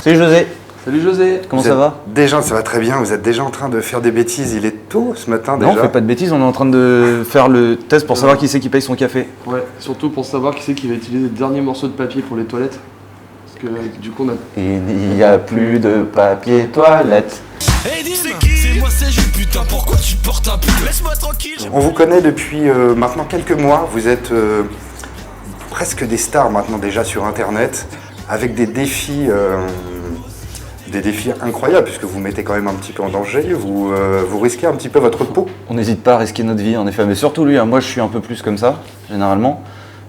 Salut José. Salut José. Comment ça va? Déjà, ça va très bien. Vous êtes déjà en train de faire des bêtises. Il est tôt ce matin déjà. Non, on fait pas de bêtises. On est en train de faire le test pour savoir qui c'est qui paye son café. Ouais, surtout pour savoir qui c'est qui va utiliser le dernier morceau de papier pour les toilettes. Parce que du coup on a... Il n'y a plus de papier toilette. Hey Dim, c'est moi c'est Jules, putain, pourquoi tu portes un pull? Laisse-moi tranquille. On vous connaît depuis maintenant quelques mois. Vous êtes presque des stars maintenant déjà sur Internet, avec des défis incroyables, puisque vous mettez quand même un petit peu en danger. Vous risquez un petit peu votre peau. On n'hésite pas à risquer notre vie, en effet. Mais surtout lui, hein. Moi je suis un peu plus comme ça, généralement.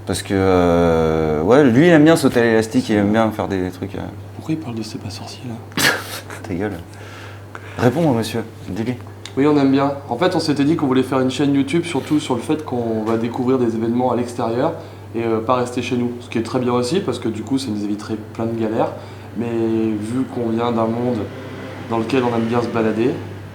Parce que ouais, lui il aime bien sauter à l'élastique, il aime bien faire des trucs. Pourquoi il parle de C'est pas sorcier là? Ta gueule. Réponds monsieur, dis-lui. Oui, on aime bien. En fait, on s'était dit qu'on voulait faire une chaîne YouTube, surtout sur le fait qu'on va découvrir des événements à l'extérieur et pas rester chez nous. Ce qui est très bien aussi, parce que du coup, ça nous éviterait plein de galères. Mais vu qu'on vient d'un monde dans lequel on aime bien se balader,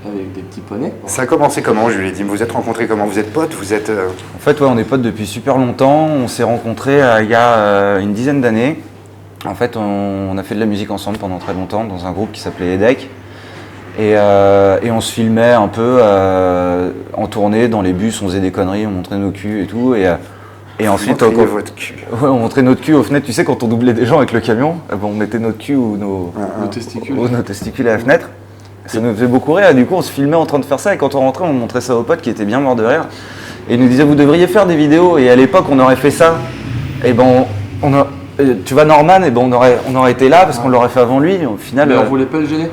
avec des petits poneys. Ça a commencé comment, Jules et Dim? Vous êtes rencontrés comment? Vous êtes potes? Vous êtes En fait, ouais, on est potes depuis super longtemps. On s'est rencontrés il y a une dizaine d'années. En fait, on a fait de la musique ensemble pendant très longtemps dans un groupe qui s'appelait EDEC. Et on se filmait un peu en tournée dans les bus, on faisait des conneries, on montrait nos culs et tout. Et ensuite, votre cul. Ouais, on montrait notre cul aux fenêtres. Tu sais, quand on doublait des gens avec le camion, on mettait notre cul ou nos testicules à la fenêtre. Ça nous faisait beaucoup rire. Et du coup, on se filmait en train de faire ça. Et quand on rentrait, on montrait ça aux potes qui étaient bien morts de rire. Et ils nous disaient, vous devriez faire des vidéos. Et à l'époque, on aurait fait ça. Et ben, tu vois, Norman, et ben, on aurait été là parce qu'on l'aurait fait avant lui. Au final, mais on voulait pas le gêner.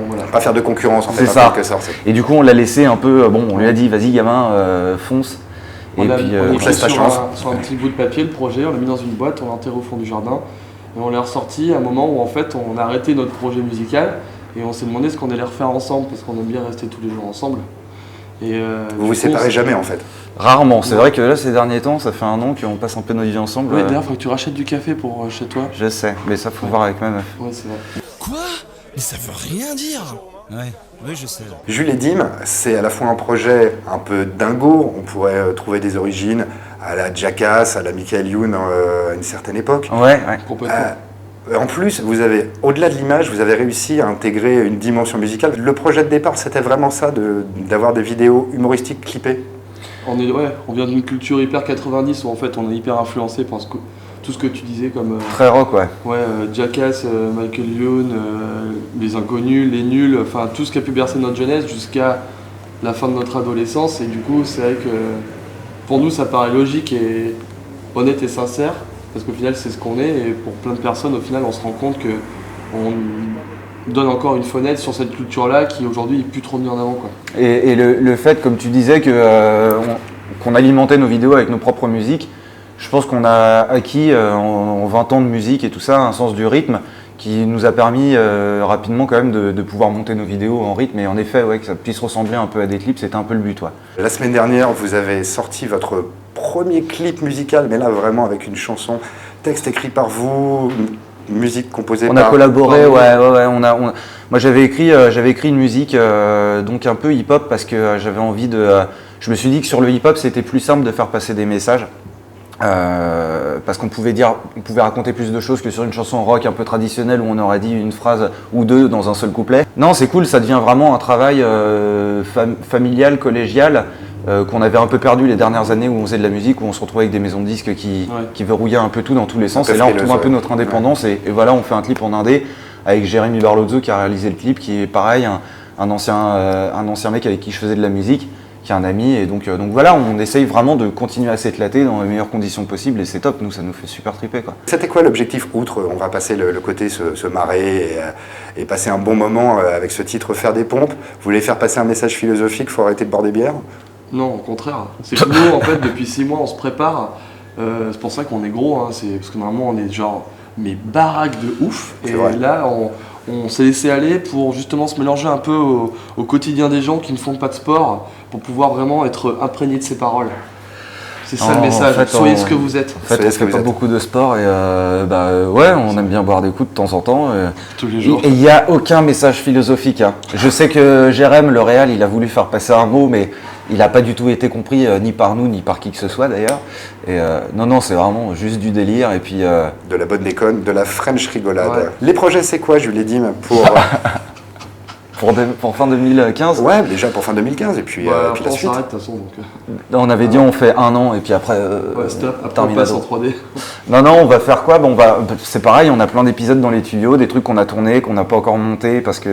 Voilà. Pas faire de concurrence en fait. C'est ça. Sorte. Et du coup, on l'a laissé un peu. Bon, on lui a dit, vas-y, gamin, fonce. On a laisse ta chance. Sur un petit bout de papier, le projet, on l'a mis dans une boîte, on l'a enterré au fond du jardin. Et on l'a ressorti à un moment où en fait, on a arrêté notre projet musical. Et on s'est demandé ce qu'on allait refaire ensemble, parce qu'on aime bien rester tous les jours ensemble. Et vous vous séparez jamais en fait? Rarement. C'est vrai que là, ces derniers temps, ça fait 1 an qu'on passe un peu notre vie ensemble. Ouais, d'ailleurs, il faut que tu rachètes du café pour chez toi. Je sais, mais ça, faut voir avec ma meuf. Ouais, c'est vrai. Quoi? Mais ça veut rien dire. Ouais, oui, je sais. Jules et Dim, c'est à la fois un projet un peu dingo. On pourrait trouver des origines à la Jackass, à la Michael Youn à une certaine époque. Ouais. Complètement. En plus, vous avez, au-delà de l'image, vous avez réussi à intégrer une dimension musicale. Le projet de départ, c'était vraiment ça, d'avoir des vidéos humoristiques clippées? On vient d'une culture hyper 90 où en fait on est hyper influencé par tout ce que tu disais comme... Très rock, ouais. Ouais, Jackass, Michael Youn, Les Inconnus, Les Nuls, enfin tout ce qui a pu bercer notre jeunesse jusqu'à la fin de notre adolescence. Et du coup, c'est vrai que pour nous, ça paraît logique et honnête et sincère. Parce qu'au final, c'est ce qu'on est, et pour plein de personnes, au final, on se rend compte qu'on donne encore une fenêtre sur cette culture-là qui aujourd'hui est plus trop mise en avant, quoi. Et le fait, comme tu disais, qu'on alimentait nos vidéos avec nos propres musiques, je pense qu'on a acquis en 20 ans de musique et tout ça, un sens du rythme qui nous a permis rapidement quand même de pouvoir monter nos vidéos en rythme. Et en effet, ouais, que ça puisse ressembler un peu à des clips, c'était un peu le but. Ouais. La semaine dernière, vous avez sorti votre premier clip musical, mais là vraiment avec une chanson, texte écrit par vous, musique composée par... On a collaboré, ouais. Moi j'avais écrit une musique donc un peu hip-hop parce que j'avais envie de... je me suis dit que sur le hip-hop c'était plus simple de faire passer des messages. Parce qu'on pouvait raconter plus de choses que sur une chanson rock un peu traditionnelle où on aurait dit une phrase ou deux dans un seul couplet. Non, c'est cool, ça devient vraiment un travail familial, collégial, qu'on avait un peu perdu les dernières années où on faisait de la musique, où on se retrouvait avec des maisons de disques qui verrouillaient un peu tout dans tous les sens. Et là, on retrouve un peu notre indépendance et voilà, on fait un clip en indé avec Jérémy Barlozzo qui a réalisé le clip, qui est pareil, un ancien mec avec qui je faisais de la musique, qui est un ami, et donc voilà, on essaye vraiment de continuer à s'éclater dans les meilleures conditions possibles et c'est top, nous ça nous fait super triper, quoi. C'était quoi l'objectif, outre on va passer le côté se marrer et passer un bon moment avec ce titre Faire des pompes? Vous voulez faire passer un message philosophique, faut arrêter de boire des bières? Non, au contraire. C'est que nous, en fait, depuis 6 mois, on se prépare. C'est pour ça qu'on est gros, hein. C'est parce que normalement, on est genre mais baraque de ouf. Et là, on s'est laissé aller pour justement se mélanger un peu au quotidien des gens qui ne font pas de sport, pour pouvoir vraiment être imprégné de ces paroles. C'est ça le message, en fait, soyez ce que vous êtes. En fait, on fait pas beaucoup de sport et ouais, on aime bien boire des coups de temps en temps. Tous les jours. Et il n'y a aucun message philosophique. Hein. Je sais que Jérém, le réal, il a voulu faire passer un mot, mais Il n'a pas du tout été compris ni par nous ni par qui que ce soit d'ailleurs. Et non, c'est vraiment juste du délire. Et puis De la bonne déconne, de la French rigolade. Ouais. Les projets, c'est quoi, Jules Dim, pour... pour fin 2015, Ouais, déjà pour fin 2015 et puis, Ouais, puis après, la on suite. s'arrête de toute façon. Donc, on avait dit on fait 1 an et puis après, ouais, stop. Après, on terminado. passe en 3D. Non, on va faire quoi? C'est pareil, on a plein d'épisodes dans les tuyaux, des trucs qu'on a tournés, qu'on n'a pas encore montés parce que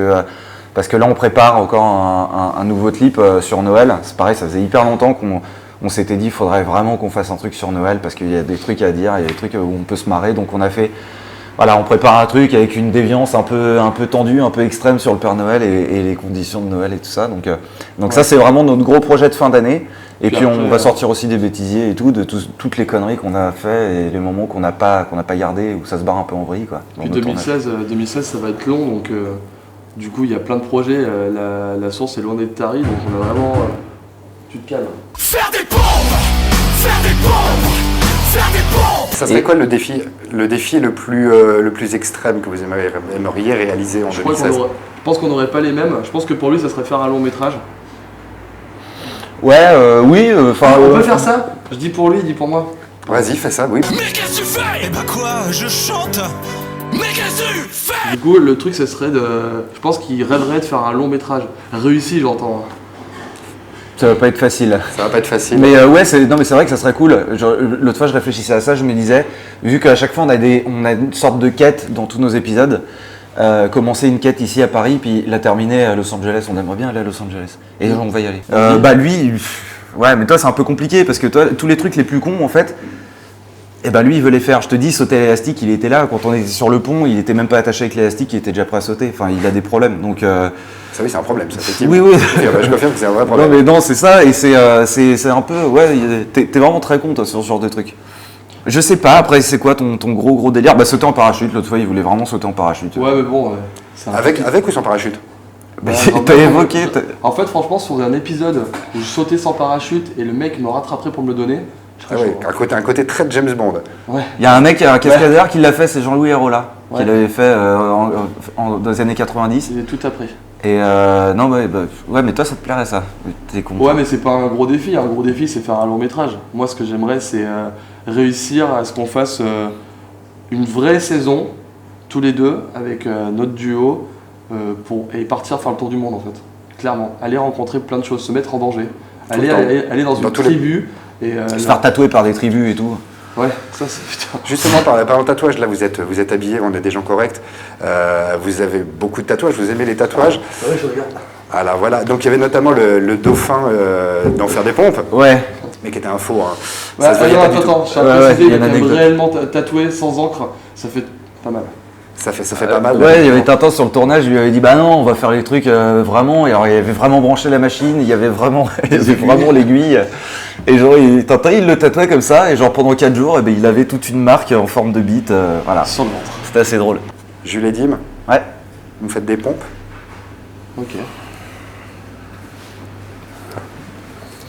là on prépare encore un nouveau clip sur Noël. C'est pareil, ça faisait hyper longtemps qu'on s'était dit il faudrait vraiment qu'on fasse un truc sur Noël parce qu'il y a des trucs à dire, il y a des trucs où on peut se marrer. Donc on a fait, voilà, on prépare un truc avec une déviance un peu tendue, un peu extrême sur le Père Noël et les conditions de Noël et tout ça. Donc Ouais. ça c'est vraiment notre gros projet de fin d'année. Et puis après, on va sortir aussi des bêtisiers et tout, de toutes les conneries qu'on a fait et les moments qu'on n'a pas gardés, où ça se barre un peu en vrille, quoi. dans Puis notre tournage. 2016, ça va être long, donc du coup, il y a plein de projets. La source est loin d'être tarie, donc on a vraiment. Tu te calmes. Faire des pompes, faire des pompes, faire des pompes. Ça serait quoi le défi le plus extrême que vous aimeriez réaliser en Je crois 2016? je pense qu'on n'aurait pas les mêmes. Je pense que pour lui, ça serait faire un long métrage. Ouais, oui, enfin. On peut faire ça? Je dis pour lui, il dit pour moi. Vas-y, fais ça, oui. Mais qu'est-ce que tu fais? Eh bah quoi, je chante. Mais qu'est-ce que tu fais? Du coup, le truc, ça serait de. Je pense qu'il rêverait de faire un long métrage. Réussi, j'entends. Ça va pas être facile. Ça va pas être facile. Mais ouais, c'est vrai que ça serait cool. L'autre fois, je réfléchissais à ça, je me disais, vu qu'à chaque fois on a une sorte de quête dans tous nos épisodes, commencer une quête ici à Paris, puis la terminer à Los Angeles. On aimerait bien aller à Los Angeles. Et on va y aller. Bah lui, ouais, mais toi c'est un peu compliqué parce que toi, tous les trucs les plus cons en fait, et ben lui il veut les faire. Je te dis, sauter l'élastique, il était là. Quand on était sur le pont, il était même pas attaché avec l'élastique, il était déjà prêt à sauter. Enfin, il a des problèmes. Donc Ça oui, c'est un problème, ça, effectivement. oui, oui. Je confirme que c'est un vrai Non problème. mais non, c'est ça, et c'est un peu, ouais, t'es vraiment très con toi sur ce genre de truc. Je sais pas, après c'est quoi ton gros délire? Bah sauter en parachute, l'autre fois il voulait vraiment sauter en parachute. Ouais, mais bon. C'est un Avec ou sans parachute? Mais Ouais, non, t'as mais- évoqué, En fait, franchement, sur un épisode où je sautais sans parachute et le mec me rattraperait pour me le donner, je Ah serais ouais, chaud. un côté très James Bond. Ouais. il y a un mec, un cascadeur qui l'a fait, c'est Jean-Louis Hérola, qui Ouais. l'avait fait dans les années 90. J'ai tout appris. Et non, ouais, mais toi ça te plairait ça? T'es con. Ouais, mais c'est pas un gros défi. Un gros défi, c'est faire un long métrage. Moi, ce que j'aimerais, c'est réussir à ce qu'on fasse une vraie saison, tous les deux, avec notre duo, et partir faire le tour du monde, en fait. Clairement. Aller rencontrer plein de choses, se mettre en danger. Aller dans une tous les- tribu. Et, Se faire tatouer par des tribus et tout. ouais, ça, c'est putain. Justement, par le tatouage, là, vous êtes habillés, on est des gens corrects. Vous avez beaucoup de tatouages, vous aimez les tatouages. Ouais, je regarde. Alors voilà, donc il y avait notamment le dauphin d'en faire des pompes, Ouais. mais qui était un faux. Hein. Ouais, Ça se voyait pas du tout. attends, je suis Ouais, impressionné, ouais, il y a il une est quand même anecdote. réellement tatoué, sans encre. Ça fait pas mal. Ça fait pas mal. Ouais, il y avait Tintin sur le tournage, je lui avais dit bah non, on va faire les trucs vraiment. Et alors il avait vraiment branché la machine, il y avait vraiment l'aiguille. Et genre Tintin il le tatouait comme ça, et genre pendant 4 jours, eh ben, il avait toute une marque en forme de bite. Voilà. Sans le ventre. C'était assez drôle. Jules et Dim, Ouais. vous faites des pompes. Ok.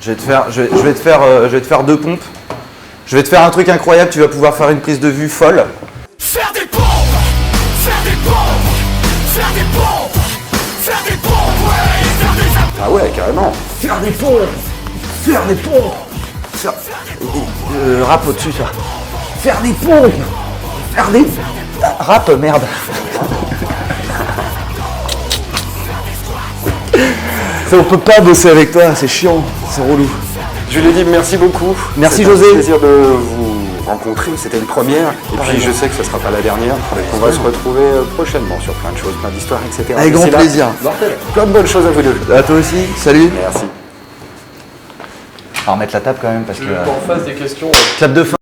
Je vais te faire 2 pompes. Je vais te faire un truc incroyable, tu vas pouvoir faire une prise de vue folle. Faire des pompes, faire des pompes, faire des pompes, faire des pompes, ouais, faire des Ah ouais, carrément. Faire des pompes. Faire des pompes. Rap au-dessus ça. Faire des pompes. Faire des... Rap, merde. Ça, on peut pas bosser avec toi, c'est chiant, c'est relou. Jules et Dim, merci beaucoup. Merci, C'était José. un plaisir de vous rencontrer, c'était une première. Et puis je sais que ce ne sera pas la dernière. On va se retrouver prochainement sur plein de choses, plein d'histoires, etc. Avec grand D'ici là, plaisir. plein de bonnes choses à vous deux. À toi aussi, salut. Merci. On va remettre la table quand même parce que... En face des questions. Clap de fin.